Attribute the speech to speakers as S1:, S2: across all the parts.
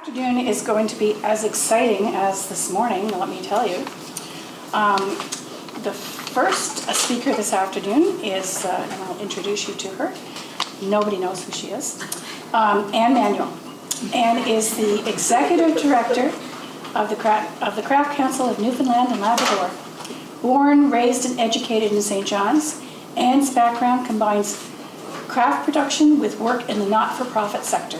S1: Afternoon is going to be as exciting as this morning, let me tell you. The first speaker this afternoon is, and I'll introduce you to her. Nobody knows who she is. Anne Manuel. Anne is the Executive Director of the Craft Council of Newfoundland and Labrador. Born, raised, and educated in St. John's, Anne's background combines craft production with work in the not-for-profit sector.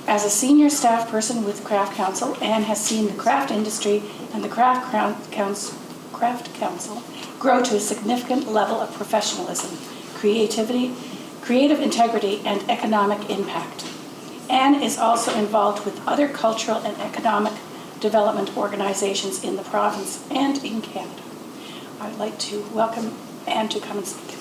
S1: As a senior staff person with Craft Council, Anne has seen the craft industry and the Craft Council grow to a significant level of professionalism, creativity, creative integrity, and economic impact. Anne is also involved with other cultural and economic development organizations in the province and in Canada. I'd like to welcome Anne to come and speak.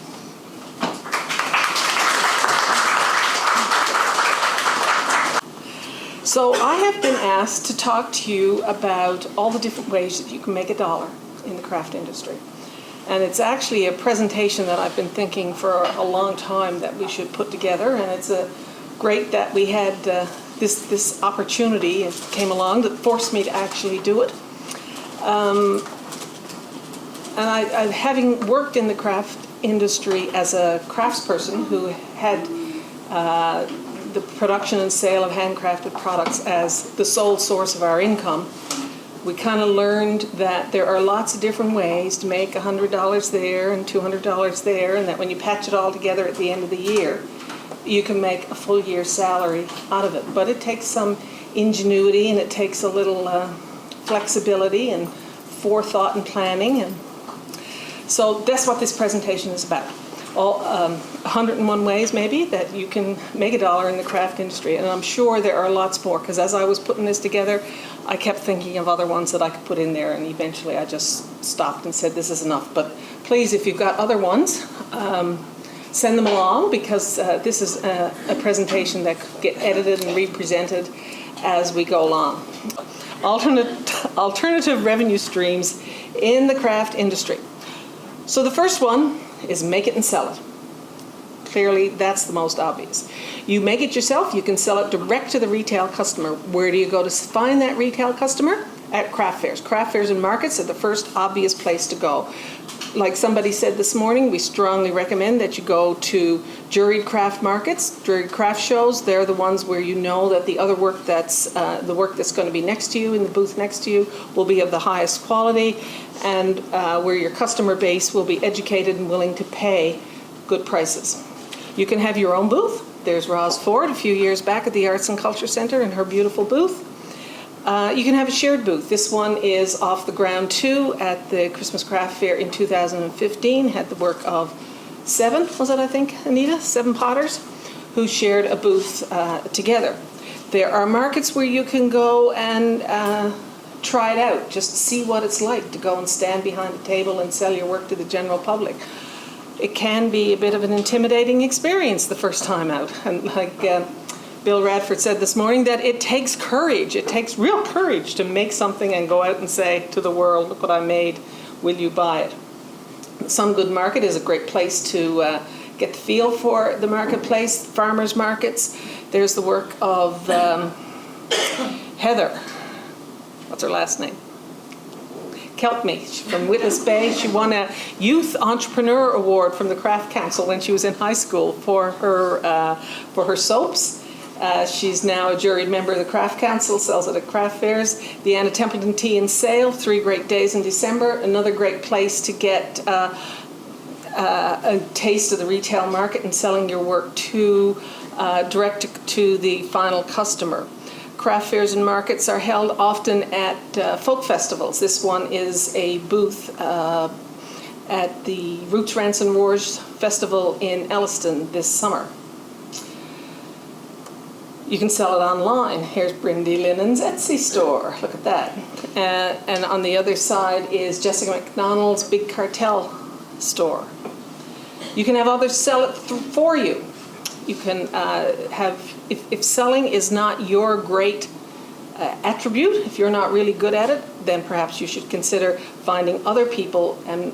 S2: So I have been asked to talk to you about all the different ways that you can make a dollar in the craft industry. And it's actually a presentation that I've been thinking for a long time that we should put together, and it's great that we had this opportunity. It came along that forced me to actually do it. And I having worked in the craft industry as a craftsperson who had the production and sale of handcrafted products as the sole source of our income, we kind of learned that there are lots of different ways to make $100 there and $200 there, and that when you patch it all together at the end of the year, you can make a full year's salary out of it. But it takes some ingenuity, and it takes a little flexibility and forethought and planning. And so that's what this presentation is about. 101 ways maybe that you can make a dollar in the craft industry, and I'm sure there are lots more, because as I was putting this together I kept thinking of other ones that I could put in there, and eventually I just stopped and said this is enough. But please, if you've got other ones, send them along, because this is a presentation that could get edited and represented as we go along. Alternative revenue streams in the craft industry. So the first one is make it and sell it. Clearly, that's the most obvious. You make it yourself, you can sell it direct to the retail customer. Where do you go to find that retail customer? At craft fairs. Craft fairs and markets are the first obvious place to go. Like somebody said this morning, we strongly recommend that you go to juried craft markets, juried craft shows. They're the ones where you know that the other work that's going to be next to you, in the booth next to you, will be of the highest quality, and where your customer base will be educated and willing to pay good prices. You can have your own booth. There's Roz Ford a few years back at the Arts and Culture Centre in her beautiful booth. You can have a shared booth. This one is off the ground too at the Christmas Craft Fair in 2015. Had the work of 7, was it, I think, Anita? 7 potters who shared a booth together. There are markets where you can go and try it out, just to see what it's like to go and stand behind a table and sell your work to the general public. It can be a bit of an intimidating experience the first time out. And like Bill Radford said this morning, that it takes courage. It takes real courage to make something and go out and say to the world, look what I made, will you buy it? Some Good Market is a great place to get the feel for the marketplace. Farmers markets. There's the work of Heather. What's her last name? Kelpme from Witless Bay. She won a Youth Entrepreneur Award from the Craft Council when she was in high school for her soaps. She's now a juried member of the Craft Council, sells it at craft fairs. The Anna Templeton Tea and Sale, 3 great days in December. Another great place to get a taste of the retail market and selling your work to direct to the final customer. Craft fairs and markets are held often at folk festivals. This one is a booth at the Roots, Rants and Wars Festival in Elliston this summer. You can sell it online. Here's Brindy Linen's Etsy store. Look at that. And on the other side is Jessica McDonald's Big Cartel store. You can have others sell it for you. You can if selling is not your great attribute, if you're not really good at it, then perhaps you should consider finding other people and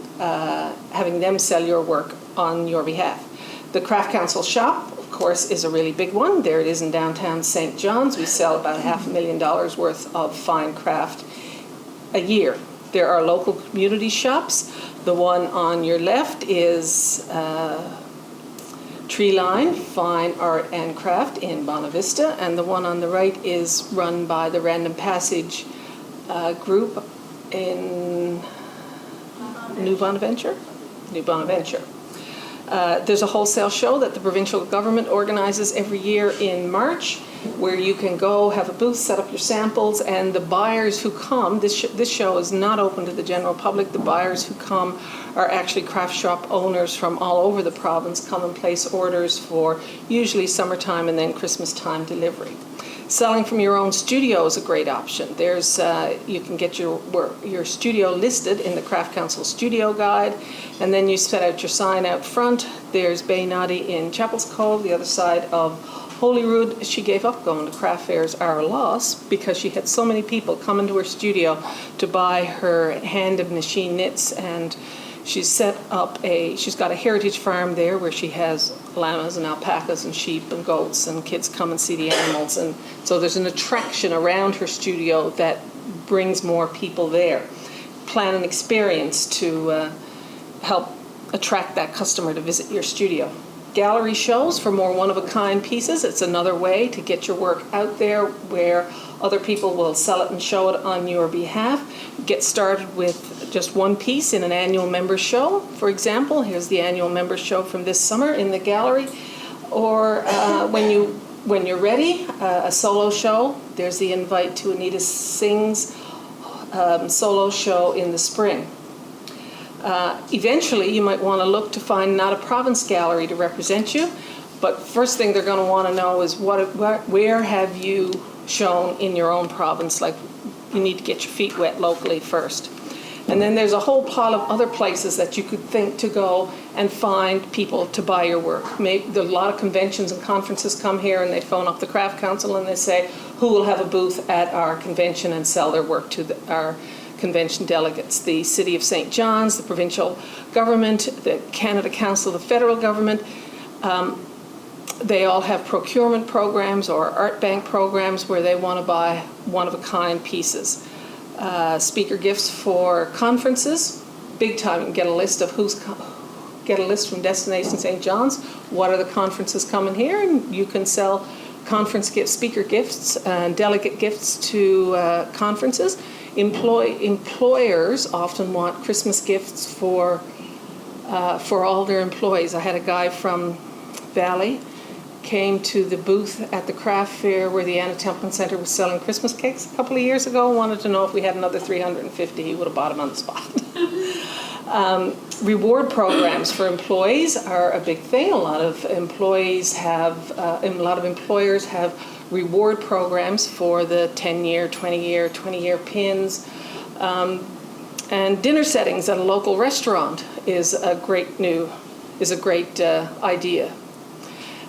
S2: having them sell your work on your behalf. The Craft Council shop course, is a really big one. There it is in downtown St. John's. We sell about $500,000 worth of fine craft a year. There are local community shops. The one on your left is Tree Line Fine Art and Craft in Bonavista, and the one on the right is run by the Random Passage group in New Bonaventure. There's a wholesale show that the provincial government organizes every year in March, where you can go have a booth, set up your samples, and the buyers who come, this show is not open to the general public, the buyers who come are actually craft shop owners from all over the province, come and place orders for usually summertime and then Christmas time delivery. Selling from your own studio is a great option. There's you can get your studio listed in the Craft Council Studio Guide, and then you set out your sign out front. There's Bay Noddy in Chapel's Cove, the other side of Holyrood. She gave up going to craft fairs at a loss because she had so many people come into her studio to buy her hand and machine knits, and she's got a heritage farm there where she has llamas and alpacas and sheep and goats, and kids come and see the animals, and so there's an attraction around her studio that brings more people there. Plan an experience to help attract that customer to visit your studio. Gallery shows for more one-of-a-kind pieces. It's another way to get your work out there where other people will sell it and show it on your behalf. Get started with just one piece in an annual member show. For example, here's the annual member show from this summer in the gallery. Or when you're ready, a solo show. There's the invite to Anita Singh's solo show in the spring. Eventually, you might want to look to find not a province gallery to represent you, but first thing they're going to want to know is where have you shown in your own province? Like, you need to get your feet wet locally first. And then there's a whole pile of other places that you could think to go and find people to buy your work. There's a lot of conventions and conferences come here, and they phone up the Craft Council and they say, who will have a booth at our convention and sell their work to our convention delegates? The City of St. John's, the provincial government, the Canada Council, the federal government. They all have procurement programs or art bank programs where they want to buy one-of-a-kind pieces. Speaker gifts for conferences, big time. You can get a list of get a list from Destination St. John's. What are the conferences coming here? And you can sell conference gifts, speaker gifts, and delegate gifts to conferences. Employers often want Christmas gifts for all their employees. I had a guy from Valley came to the booth at the craft fair where the Anna Templeton Centre was selling Christmas cakes a couple of years ago, wanted to know if we had another 350. He would have bought them on the spot. Reward programs for employees are a big thing. A lot of employers have reward programs for the 10-year, 20-year pins. And dinner settings at a local restaurant is a great idea.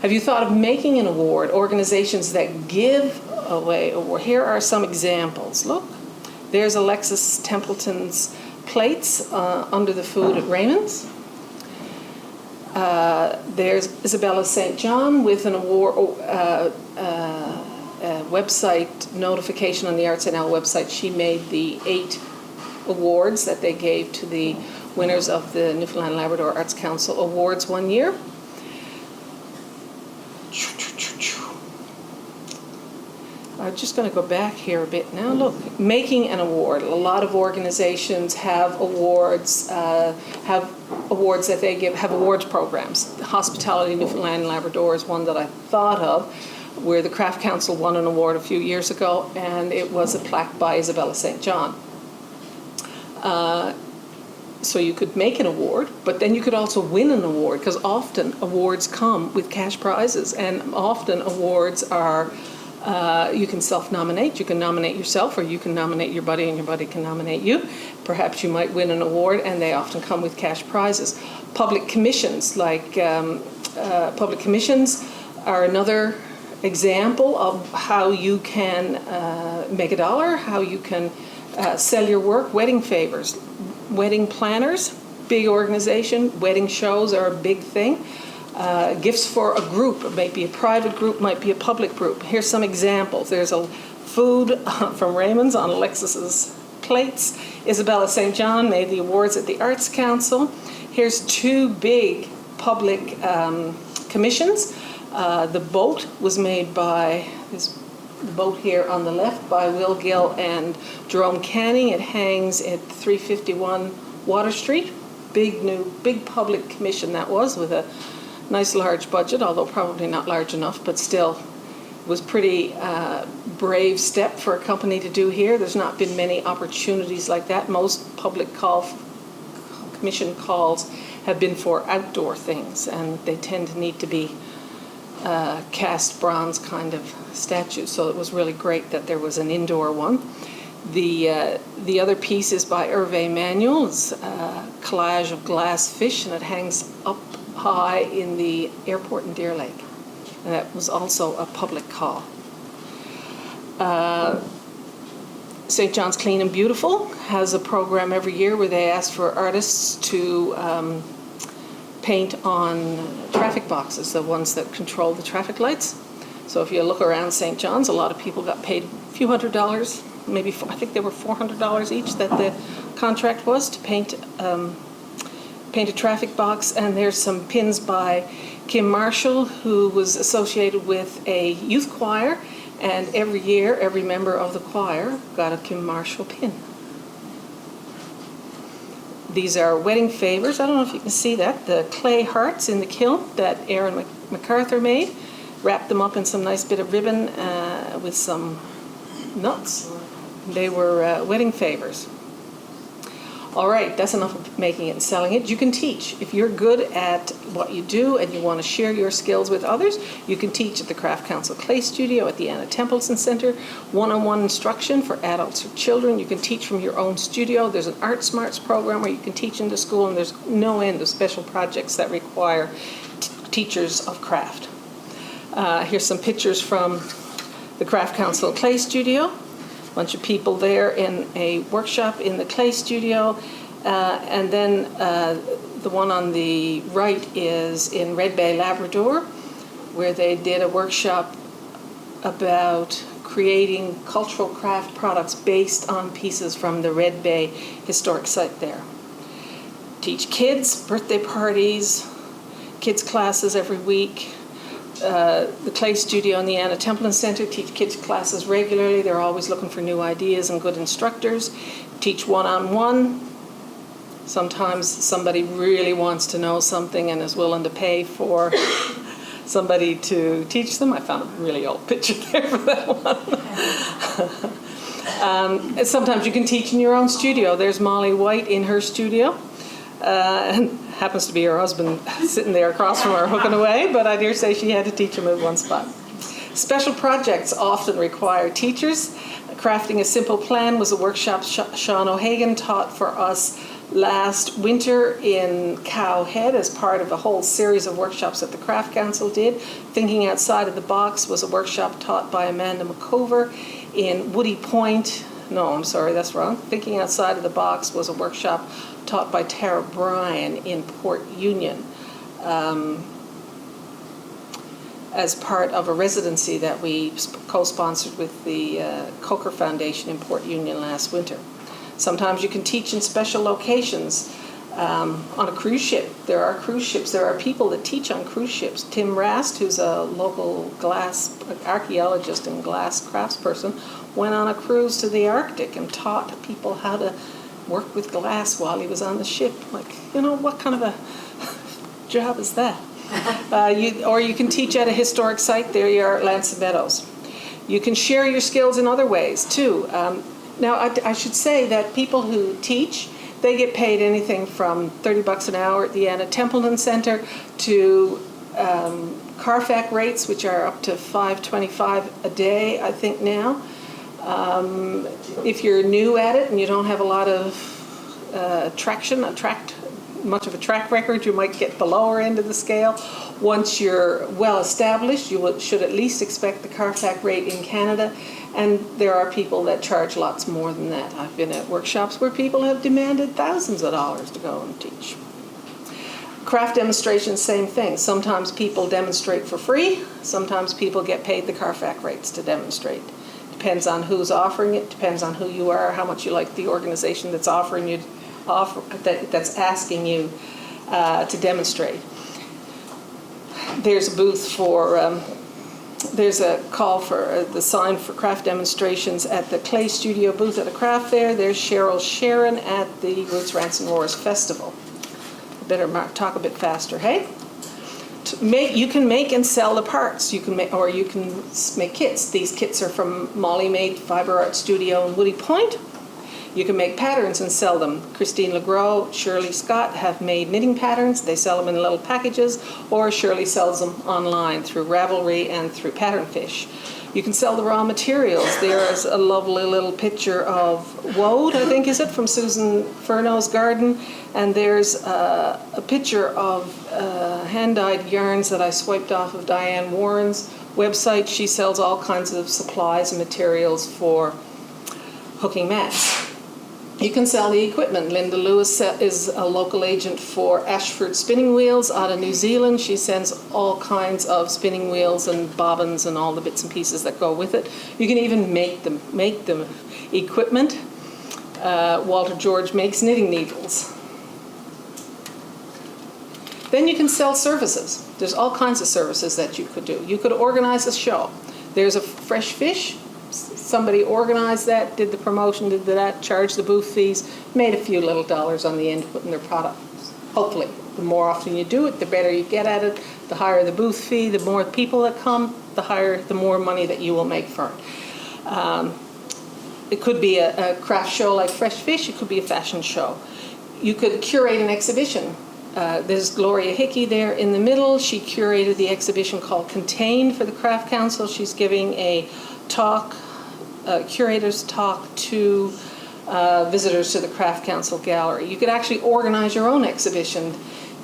S2: Have you thought of making an award? Organizations that give away award. Here are some examples. Look, there's Alexis Templeton's plates under the food at Raymond's. There's Isabella St. John with an award, website notification on the Arts NL website. She made the 8 awards that they gave to the winners of the Newfoundland Labrador Arts Council Awards one year. I'm just going to go back here a bit now. Look, making an award. A lot of organizations have awards that they give, have awards programs. Hospitality Newfoundland and Labrador is one that I thought of, where the Craft Council won an award a few years ago, and it was a plaque by Isabella St. John. So you could make an award, but then you could also win an award, because often awards come with cash prizes, and often awards are, you can self-nominate. You can nominate yourself, or you can nominate your buddy, and your buddy can nominate you. Perhaps you might win an award, and they often come with cash prizes. Public commissions, public commissions are another example of how you can make a dollar, how you can sell your work. Wedding favors. Wedding planners, big organization. Wedding shows are a big thing. Gifts for a group, it might be a private group, might be a public group. Here's some examples. There's a food from Raymond's on Alexis's plates. Isabella St. John made the awards at the Arts Council. Here's 2 big public commissions. The boat was made by, the boat here on the left, by Will Gill and Jerome Canning. It hangs at 351 Water Street. Big public commission that was, with a nice large budget, although probably not large enough, but still was pretty brave step for a company to do here. There's not been many opportunities like that. Most public commission calls have been for outdoor things, and they tend to need to be cast bronze kind of statues. So it was really great that there was an indoor one. The other piece is by Hervé Manuel. It's a collage of glass fish, and it hangs up high in the airport in Deer Lake. And that was also a public call. St. John's Clean and Beautiful has a program every year where they ask for artists to paint on traffic boxes, the ones that control the traffic lights. So if you look around St. John's, a lot of people got paid a few $100s, maybe I think they were $400 each that the contract was to paint a traffic box. And there's some pins by Kim Marshall, who was associated with a youth choir, and every year every member of the choir got a Kim Marshall pin. These are wedding favors. I don't know if you can see that. The clay hearts in the kiln that Aaron MacArthur made. Wrapped them up in some nice bit of ribbon with some nuts. They were wedding favors. All right, that's enough of making it and selling it. You can teach. If you're good at what you do and you want to share your skills with others, you can teach at the Craft Council Clay Studio, at the Anna Templeton Centre, one-on-one instruction for adults or children. You can teach from your own studio. There's an Art Smarts program where you can teach into school, and there's no end of special projects that require teachers of craft. Here's some pictures from the Craft Council Clay Studio. A bunch of people there in a workshop in the clay studio. And then the one on the right is in Red Bay, Labrador, where they did a workshop about creating cultural craft products based on pieces from the Red Bay historic site there. Teach kids, birthday parties, kids classes every week. The Clay Studio and the Anna Templeton Centre teach kids classes regularly. They're always looking for new ideas and good instructors. Teach one-on-one. Sometimes somebody really wants to know something and is willing to pay for somebody to teach them. I found a really old picture there for that one. And sometimes you can teach in your own studio. There's Molly White in her studio. And happens to be her husband sitting there across from her hooking away, but I dare say she had to teach him at one spot. Special projects often require teachers. Crafting a Simple Plan was a workshop Sean O'Hagan taught for us last winter in Cowhead as part of a whole series of workshops that the Craft Council did. Thinking Outside of the Box was a workshop taught by Amanda McCover in Woody Point. No, I'm sorry, that's wrong. Thinking Outside of the Box was a workshop taught by Tara Bryan in Port Union as part of a residency that we co-sponsored with the Coker Foundation in Port Union last winter. Sometimes you can teach in special locations. On a cruise ship, there are cruise ships. There are people that teach on cruise ships. Tim Rast, who's a local glass archaeologist and glass craftsperson, went on a cruise to the Arctic and taught people how to work with glass while he was on the ship. Like, what kind of a job is that? Or you can teach at a historic site. There you are at Lansing Meadows. You can share your skills in other ways, too. Now, I should say that people who teach, they get paid anything from $30 an hour at the Anna Templeton Centre to Carfax rates, which are up to $5.25 a day, I think now. If you're new at it and you don't have a lot of much of a track record, you might get the lower end of the scale. Once you're well established, you should at least expect the Carfax rate in Canada. And there are people that charge lots more than that. I've been at workshops where people have demanded thousands of dollars to go and teach. Craft demonstrations, same thing. Sometimes people demonstrate for free. Sometimes people get paid the Carfax rates to demonstrate. Depends on who's offering it. Depends on who you are, how much you like the organization that's offering you, that's asking you to demonstrate. There's a booth for. There's a call for the sign for craft demonstrations at the Clay Studio booth at a craft fair. There's Cheryl Sharon at the Roots, Rants and Roars Festival. I better talk a bit faster, hey? You can make and sell the parts. You can make kits. These kits are from Molly Made Fiber Art Studio in Woody Point. You can make patterns and sell them. Christine LeGros, Shirley Scott have made knitting patterns. They sell them in little packages, or Shirley sells them online through Ravelry and through Pattern Fish. You can sell the raw materials. There's a lovely little picture of woad, I think is it, from Susan Furneaux's garden. And there's a picture of hand-dyed yarns that I swiped off of Diane Warren's website. She sells all kinds of supplies and materials for hooking mats. You can sell the equipment. Linda Lewis is a local agent for Ashford Spinning Wheels out of New Zealand. She sends all kinds of spinning wheels and bobbins and all the bits and pieces that go with it. You can even make them equipment. Walter George makes knitting needles. Then you can sell services. There's all kinds of services that you could do. You could organize a show. There's a fresh fish. Somebody organized that, did the promotion, did that, charged the booth fees, made a few little dollars on the end putting their products. Hopefully, the more often you do it, the better you get at it. The higher the booth fee, the more people that come, the more money that you will make for it. It could be a craft show like Fresh Fish. It could be a fashion show. You could curate an exhibition. There's Gloria Hickey there in the middle. She curated the exhibition called Contained for the Craft Council. She's giving a talk, curator's talk to visitors to the Craft Council Gallery. You could actually organize your own exhibition.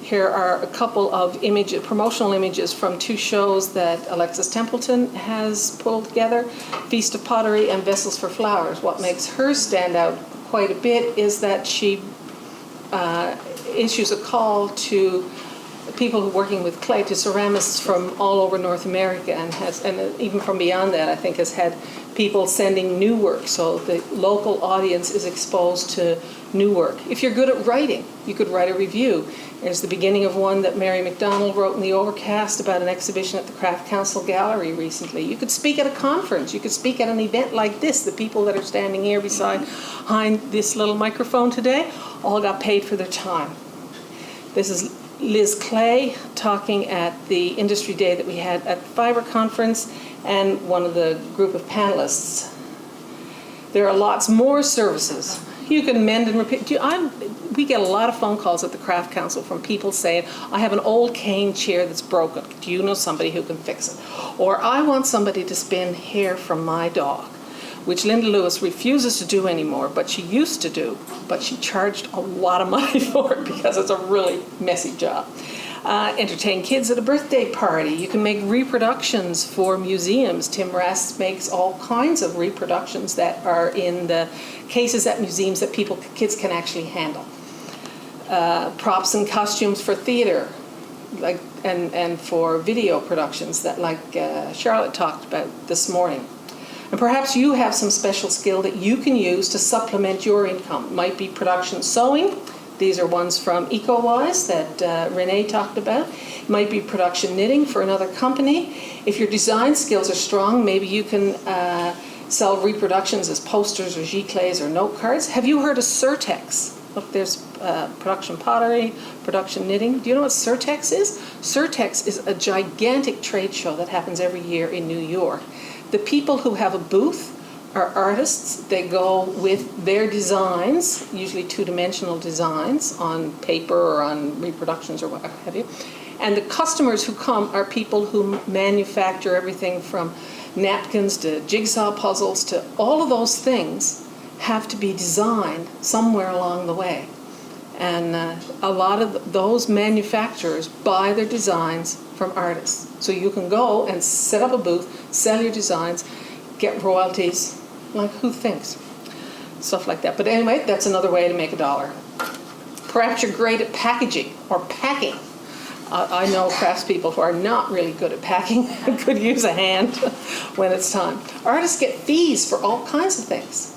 S2: Here are a couple of promotional images from two shows that Alexis Templeton has pulled together, Feast of Pottery and Vessels for Flowers. What makes her stand out quite a bit is that she issues a call to people who are working with clay, to ceramists from all over North America, and even from beyond that, I think has had people sending new work, so the local audience is exposed to new work. If you're good at writing, you could write a review. There's the beginning of one that Mary McDonald wrote in the Overcast about an exhibition at the Craft Council Gallery recently. You could speak at a conference. You could speak at an event like this. The people that are standing here behind this little microphone today all got paid for their time. This is Liz Clay talking at the industry day that we had at the Fiber Conference, and one of the group of panelists. There are lots more services. You can mend and repair. We get a lot of phone calls at the Craft Council from people saying, I have an old cane chair that's broken. Do you know somebody who can fix it? Or I want somebody to spin hair from my dog, which Linda Lewis refuses to do anymore, but she used to do, but she charged a lot of money for it because it's a really messy job. Entertain kids at a birthday party. You can make reproductions for museums. Tim Rass makes all kinds of reproductions that are in the cases at museums that kids can actually handle. Props and costumes for theater, and for video productions that Charlotte talked about this morning. And perhaps you have some special skill that you can use to supplement your income. It might be production sewing. These are ones from EcoWise that Renee talked about. It might be production knitting for another company. If your design skills are strong, maybe you can sell reproductions as posters or giclées or note cards. Have you heard of Surtex? Look, there's production pottery, production knitting. Do you know what Surtex is? Surtex is a gigantic trade show that happens every year in New York. The people who have a booth are artists. They go with their designs, usually two-dimensional designs on paper or on reproductions or what have you. And the customers who come are people who manufacture everything from napkins to jigsaw puzzles to all of those things have to be designed somewhere along the way. And a lot of those manufacturers buy their designs from artists. So you can go and set up a booth, sell your designs, get royalties, like who thinks? Stuff like that. But anyway, that's another way to make $1. Perhaps you're great at packaging or packing. I know craftspeople who are not really good at packing and could use a hand when it's time. Artists get fees for all kinds of things.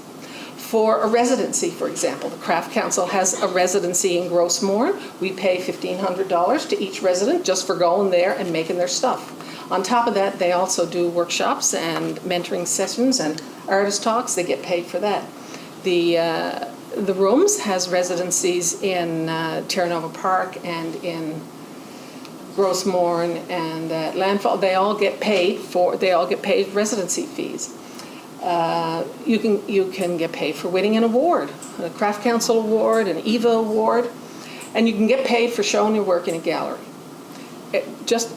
S2: For a residency, for example, the Craft Council has a residency in Grossmorn. We pay $1,500 to each resident just for going there and making their stuff. On top of that, they also do workshops and mentoring sessions and artist talks. They get paid for that. The Rooms has residencies in Terranova Park and in Grossmorn and Landfall. They all get paid residency fees. You can get paid for winning an award, a Craft Council award, an EVA award, and you can get paid for showing your work in a gallery.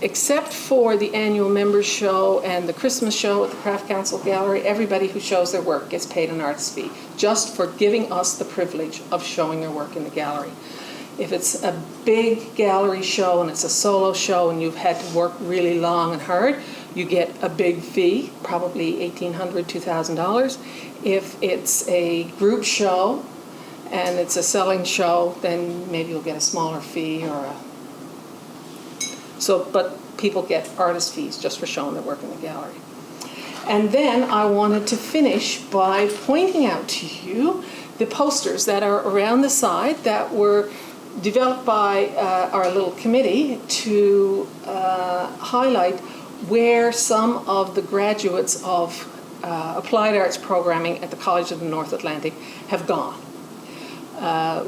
S2: Except for the annual members show and the Christmas show at the Craft Council Gallery, everybody who shows their work gets paid an artist fee, just for giving us the privilege of showing their work in the gallery. If it's a big gallery show and it's a solo show and you've had to work really long and hard, you get a big fee, probably $1,800, $2,000. If it's a group show and it's a selling show, then maybe you'll get a smaller fee but people get artist fees just for showing their work in the gallery. And then I wanted to finish by pointing out to you the posters that are around the side that were developed by our little committee to highlight where some of the graduates of applied arts programming at the College of the North Atlantic have gone.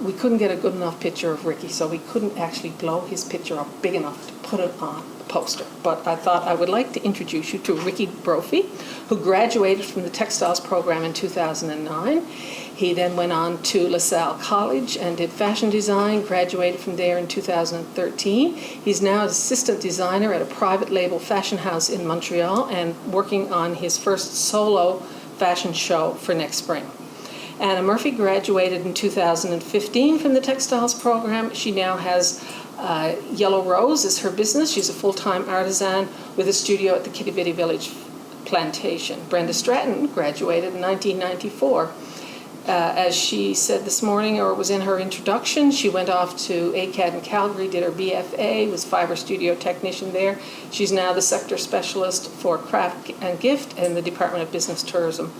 S2: We couldn't get a good enough picture of Ricky, so we couldn't actually blow his picture up big enough to put it on the poster. But I thought I would like to introduce you to Ricky Brophy, who graduated from the textiles program in 2009. He then went on to LaSalle College and did fashion design, graduated from there in 2013. He's now an assistant designer at a private label fashion house in Montreal and working on his first solo fashion show for next spring. Anna Murphy graduated in 2015 from the textiles program. She now has Yellow Rose as her business. She's a full-time artisan with a studio at the Kitty Bitty Village plantation. Brenda Stratton graduated in 1994. As she said this morning, or was in her introduction, she went off to ACAD in Calgary, did her BFA, was fiber studio technician there. She's now the sector specialist for craft and gift in the Department of Business, Tourism,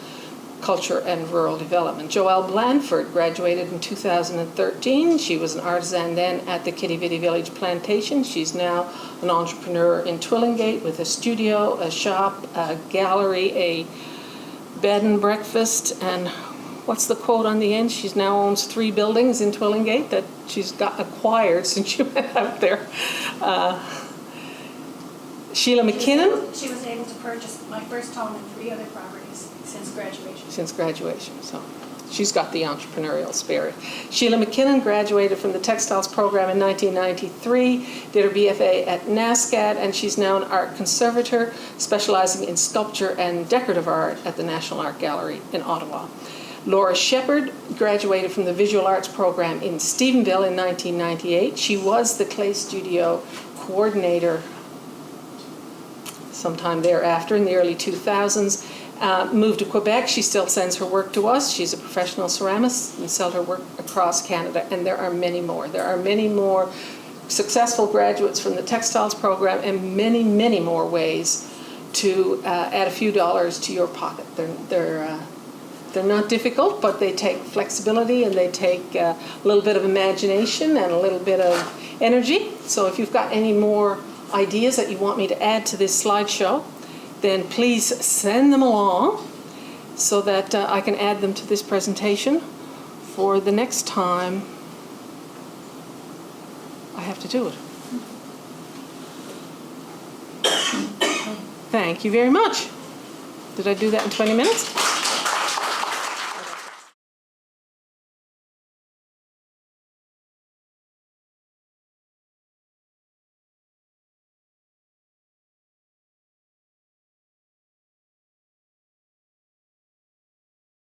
S2: Culture and Rural Development. Joelle Blanford graduated in 2013. She was an artisan then at the Kitty Bitty Village plantation. She's now an entrepreneur in Twillingate with a studio, a shop, a gallery, a bed and breakfast, and what's the quote on the end? She now owns 3 buildings in Twillingate that she's got acquired since she went out there. Sheila McKinnon.
S1: She was able to purchase my first home and 3 other properties since graduation.
S2: So she's got the entrepreneurial spirit. Sheila McKinnon graduated from the textiles program in 1993, did her BFA at NASCAD, and she's now an art conservator specializing in sculpture and decorative art at the National Art Gallery in Ottawa. Laura Shepard graduated from the Visual Arts program in Stephenville in 1998. She was the clay studio coordinator sometime thereafter in the early 2000s. Moved to Quebec. She still sends her work to us. She's a professional ceramist and sells her work across Canada, and there are many more. There are many more successful graduates from the textiles program and many, many more ways to add a few dollars to your pocket. They're not difficult, but they take flexibility and they take a little bit of imagination and a little bit of energy. So if you've got any more ideas that you want me to add to this slideshow, then please send them along so that I can add them to this presentation for the next time I have to do it. Thank you very much. Did I do that in 20 minutes?